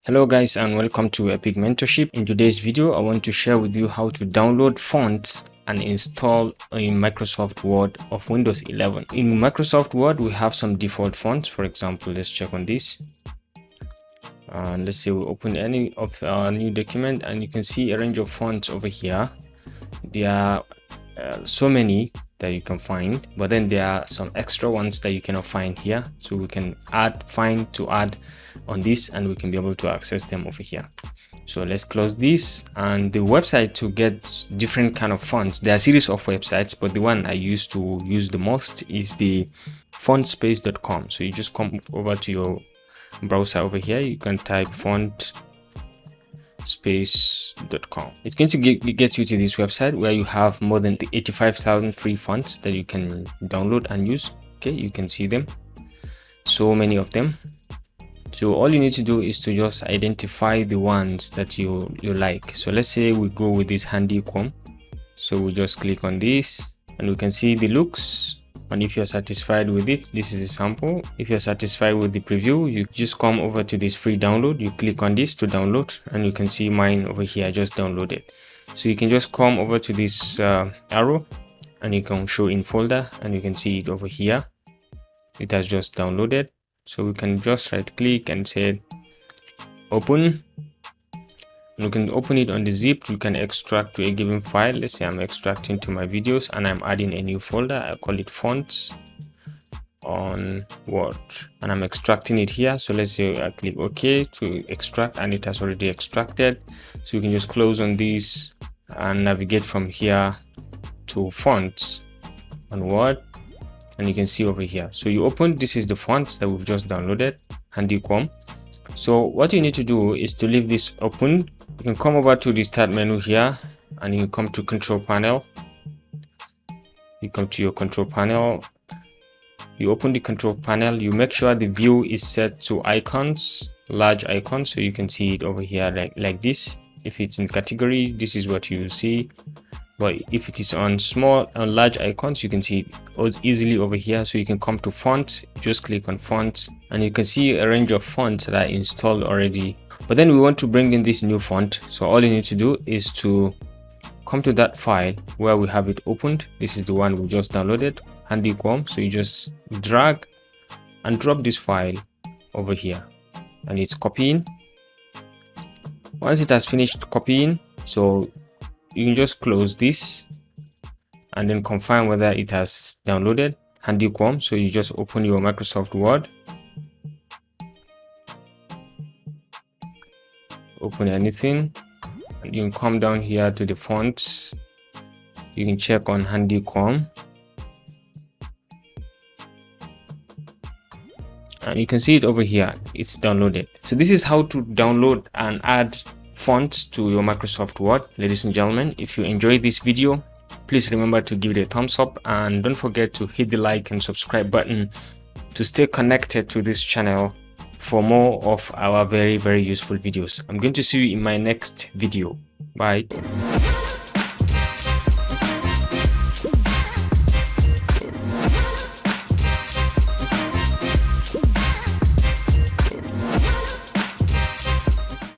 Hello guys, and welcome to Epic Mentorship. In today's video, I want to share with you how to download fonts and install in Microsoft Word of Windows 11. In Microsoft Word, we have some default fonts. For example, let's check on this. And let's say we open any of our new document, and you can see a range of fonts over here. There are so many that you can find, but then there are some extra ones that you cannot find here. So we can add on this, and we can be able to access them over here. So let's close this. And the website to get different kind of fonts, there are a series of websites, but the one I used to use the most is the fontspace.com. So you just come over to your browser over here, you can type fontspace.com. It's going to get you to this website where you have more than 85,000 free fonts that you can download and use. Okay, you can see them, so many of them. So all you need to do is to just identify the ones that you like. So let's say we go with this Handycomb. So we just click on this and we can see the looks. And if you're satisfied with it, this is a sample. If you're satisfied with the preview, you just come over to this free download. You click on this to download, and you can see mine over here. I just downloaded. So you can just come over to this arrow and you can show in folder, and you can see it over here. It has just downloaded. So we can just right click and say open. And we can open it on the zip. You can extract to a given file. Let's say I'm extracting to my videos and I'm adding a new folder. I call it fonts on Word, and I'm extracting it here. So let's say I click OK to extract, and it has already extracted. So you can just close on this and navigate from here to fonts on Word. And you can see over here. So you open, this is the font that we've just downloaded, Handycomb. So what you need to do is to leave this open. You can come over to the start menu here, and you come to control panel. You come to your control panel. You open the control panel. You make sure the view is set to icons, large icons, so you can see it over here like this. If it's in category, this is what you see. But if it is on small and large icons, you can see it easily over here. So you can come to fonts, just click on fonts, and you can see a range of fonts that are installed already. But then we want to bring in this new font. So all you need to do is to come to that file where we have it opened. This is the one we just downloaded, Handycomb. So you just drag and drop this file over here, and it's copying. Once it has finished copying, so you can just close this and then confirm whether it has downloaded Handycomb. So you just open your Microsoft Word, open anything, and you can come down here to the fonts. You can check on Handycomb, and you can see it over here. It's downloaded. So this is how to download and add fonts to your Microsoft Word. Ladies and gentlemen, if you enjoyed this video, please remember to give it a thumbs up, and don't forget to hit the like and subscribe button to stay connected to this channel for more of our very useful videos. I'm going to see you in my next video. Bye.